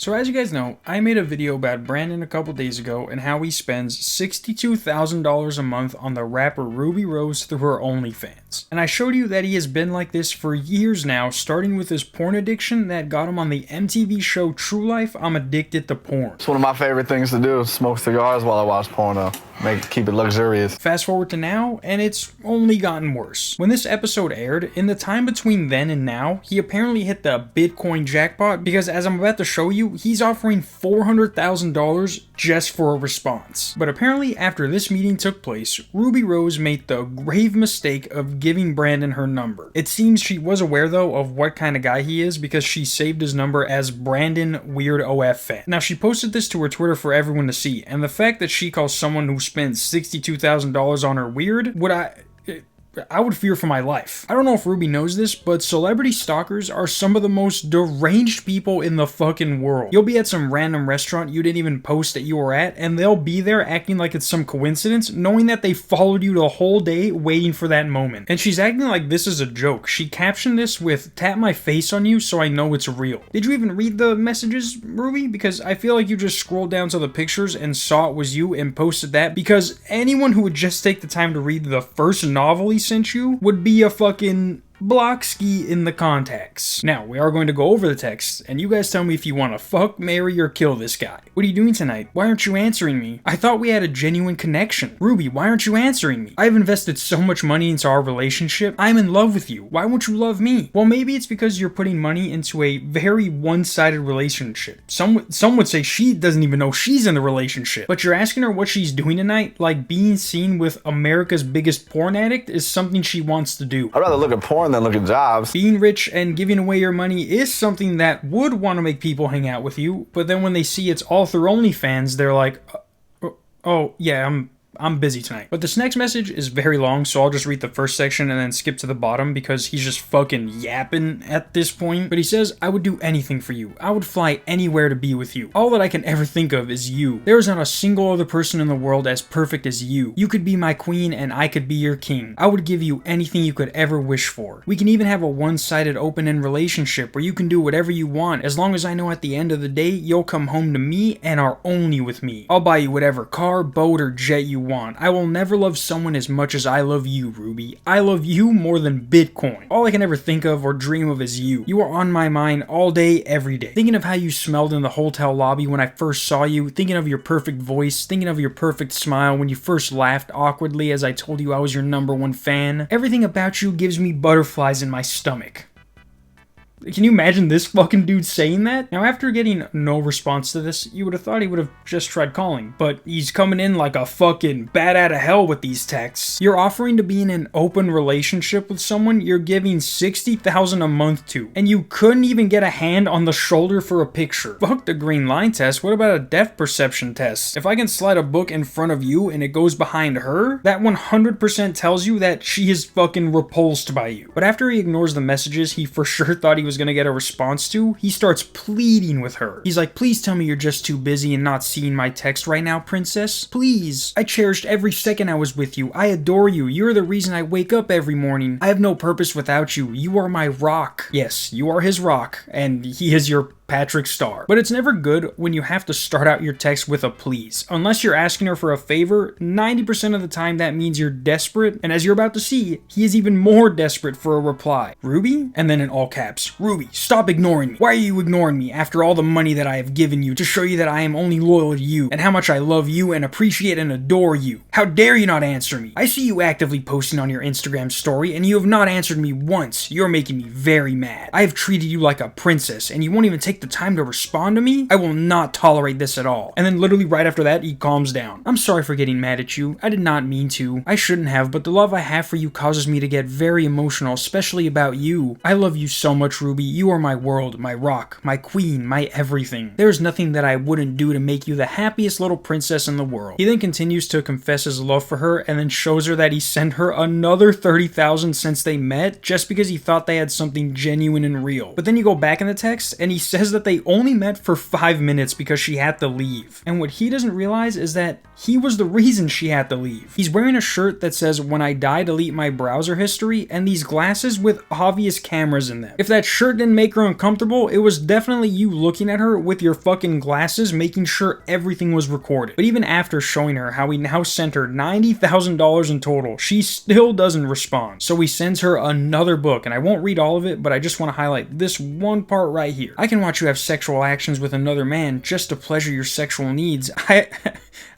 So as you guys know, I made a video about Brandon a couple days ago and how he spends $62,000 a month on the rapper Ruby Rose through her OnlyFans. And I showed you that he has been like this for years now, starting with his porn addiction that got him on the MTV show True Life, I'm Addicted to Porn. It's one of my favorite things to do, smoke cigars while I watch porno. Keep it luxurious. Fast forward to now, and it's only gotten worse. When this episode aired, in the time between then and now, he apparently hit the Bitcoin jackpot because, as I'm about to show you, he's offering $400,000 just for a response. But apparently, after this meeting took place, Ruby Rose made the grave mistake of giving Brandon her number. It seems she was aware though of what kind of guy he is because she saved his number as Brandon Weird OF Fan. Now she posted this to her Twitter for everyone to see, and the fact that she calls someone who spent $62,000 on her weird, I would fear for my life. I don't know if Ruby knows this, but celebrity stalkers are some of the most deranged people in the fucking world. You'll be at some random restaurant you didn't even post that you were at, and they'll be there acting like it's some coincidence, knowing that they followed you the whole day waiting for that moment. And she's acting like this is a joke. She captioned this with, "Tap my face on you so I know it's real." Did you even read the messages, Ruby? Because I feel like you just scrolled down to the pictures and saw it was you and posted that, because anyone who would just take the time to read the first novel he sent you would be a fucking block ski in the contacts. Now, we are going to go over the text, and you guys tell me if you want to fuck, marry, or kill this guy. What are you doing tonight? Why aren't you answering me? I thought we had a genuine connection. Ruby, why aren't you answering me? I've invested so much money into our relationship. I'm in love with you. Why won't you love me? Well, maybe it's because you're putting money into a very one-sided relationship. Some would say she doesn't even know she's in the relationship. But you're asking her what she's doing tonight, like being seen with America's biggest porn addict is something she wants to do. I'd rather look at porn than look at jobs. Being rich and giving away your money is something that would want to make people hang out with you, but then when they see it's all through OnlyFans, they're like, oh yeah, I'm busy tonight. But this next message is very long, so I'll just read the first section and then skip to the bottom because he's just fucking yapping at this point. But he says, "I would do anything for you. I would fly anywhere to be with you. All that I can ever think of is you. There is not a single other person in the world as perfect as you. You could be my queen and I could be your king. I would give you anything you could ever wish for. We can even have a one-sided open-end relationship where you can do whatever you want as long as I know at the end of the day you'll come home to me and are only with me. I'll buy you whatever car, boat, or jet you want. I will never love someone as much as I love you, Ruby. I love you more than Bitcoin. All I can ever think of or dream of is you. You are on my mind all day, every day. Thinking of how you smelled in the hotel lobby when I first saw you, thinking of your perfect voice, thinking of your perfect smile when you first laughed awkwardly as I told you I was your #1 fan. Everything about you gives me butterflies in my stomach." Can you imagine this fucking dude saying that? Now, after getting no response to this, you would have thought he would have just tried calling, but he's coming in like a fucking bat out of hell with these texts. You're offering to be in an open relationship with someone you're giving $60,000 a month to, and you couldn't even get a hand on the shoulder for a picture. Fuck the green line test, what about a depth perception test? If I can slide a book in front of you and it goes behind her, that 100% tells you that she is fucking repulsed by you. But after he ignores the messages he for sure thought he was gonna get a response to, he starts pleading with her. He's like, "Please tell me you're just too busy and not seeing my text right now, princess. Please. I cherished every second I was with you. I adore you. You're the reason I wake up every morning. I have no purpose without you. You are my rock." Yes, you are his rock, and he is your Patrick Star. But it's never good when you have to start out your text with a please. Unless you're asking her for a favor, 90% of the time that means you're desperate, and as you're about to see, he is even more desperate for a reply. "Ruby?" And then in all caps, "Ruby, stop ignoring me. Why are you ignoring me after all the money that I have given you to show you that I am only loyal to you and how much I love you and appreciate and adore you? How dare you not answer me? I see you actively posting on your Instagram story and you have not answered me once. You're making me very mad. I have treated you like a princess and you won't even take the time to respond to me? I will not tolerate this at all." And then literally right after that, he calms down. "I'm sorry for getting mad at you. I did not mean to. I shouldn't have, but the love I have for you causes me to get very emotional, especially about you. I love you so much, Ruby. You are my world, my rock, my queen, my everything. There is nothing that I wouldn't do to make you the happiest little princess in the world." He then continues to confess his love for her and then shows her that he sent her another $30,000 since they met just because he thought they had something genuine and real. But then you go back in the text and he says says that they only met for 5 minutes because she had to leave. And what he doesn't realize is that he was the reason she had to leave. He's wearing a shirt that says, "When I die, delete my browser history," and these glasses with obvious cameras in them. If that shirt didn't make her uncomfortable, it was definitely you looking at her with your fucking glasses making sure everything was recorded. But even after showing her how he now sent her $90,000 in total, she still doesn't respond. So he sends her another book, and I won't read all of it, but I just want to highlight this one part right here. "I can watch you have sexual actions with another man just to pleasure your sexual needs.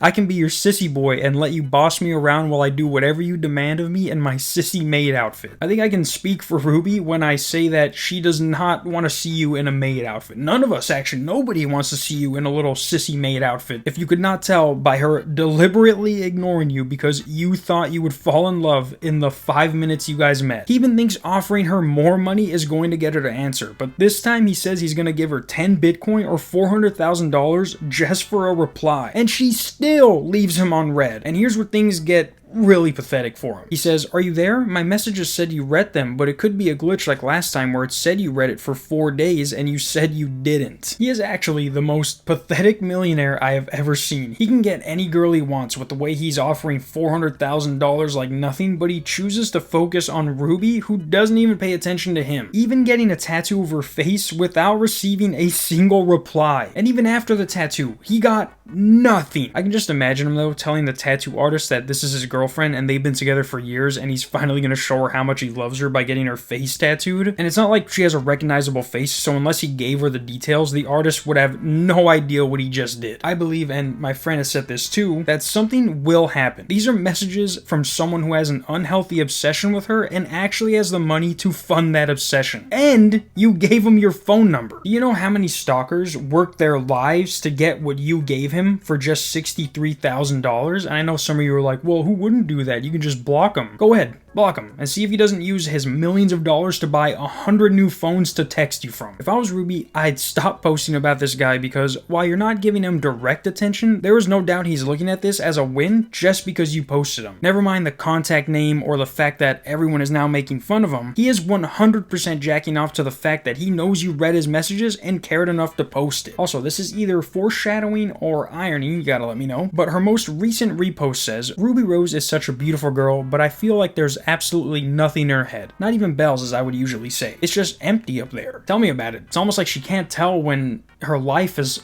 I can be your sissy boy and let you boss me around while I do whatever you demand of me in my sissy maid outfit." I think I can speak for Ruby when I say that she does not want to see you in a maid outfit. None of us, actually, nobody wants to see you in a little sissy maid outfit. If you could not tell by her deliberately ignoring you because you thought you would fall in love in the 5 minutes you guys met. He even thinks offering her more money is going to get her to answer, but this time he says he's going to give her 10 Bitcoin or $400,000 just for a reply. And she still leaves him on red. And here's where things get really pathetic for him. He says, "Are you there? My messages said you read them, but it could be a glitch like last time where it said you read it for 4 days and you said you didn't." He is actually the most pathetic millionaire I have ever seen. He can get any girl he wants with the way he's offering $400,000 like nothing, but he chooses to focus on Ruby, who doesn't even pay attention to him. Even getting a tattoo of her face without receiving a single reply. And even after the tattoo, he got nothing. I can just imagine him though telling the tattoo artist that this is his girlfriend and they've been together for years and he's finally going to show her how much he loves her by getting her face tattooed. And it's not like she has a recognizable face, so unless he gave her the details, the artist would have no idea what he just did. I believe, and my friend has said this too, that something will happen. These are messages from someone who has an unhealthy obsession with her and actually has the money to fund that obsession. And you gave him your phone number. Do you know how many stalkers work their lives to get what you gave him for just $63,000? And I know some of you are like, well, who wouldn't do that? You can just block him. Go ahead, block him, and see if he doesn't use his millions of dollars to buy 100 new phones to text you from. If I was Ruby, I'd stop posting about this guy because while you're not giving him direct attention, there is no doubt he's looking at this as a win just because you posted him. Never mind the contact name or the fact that everyone is now making fun of him, he is 100% jacking off to the fact that he knows you read his messages and cared enough to post it. Also, this is either foreshadowing or irony, you gotta let me know, but her most recent repost says, "Ruby Rose is such a beautiful girl, but I feel like there's absolutely nothing in her head. Not even bells, as I would usually say. It's just empty up there. Tell me about it." It's almost like she can't tell when her life is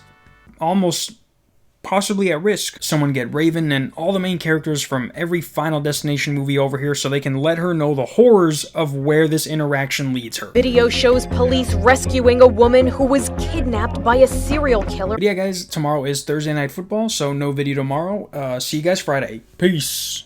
almost possibly at risk. Someone get Raven and all the main characters from every Final Destination movie over here so they can let her know the horrors of where this interaction leads her. Video shows police rescuing a woman who was kidnapped by a serial killer. But yeah guys, tomorrow is Thursday Night Football, so no video tomorrow. See you guys Friday. Peace.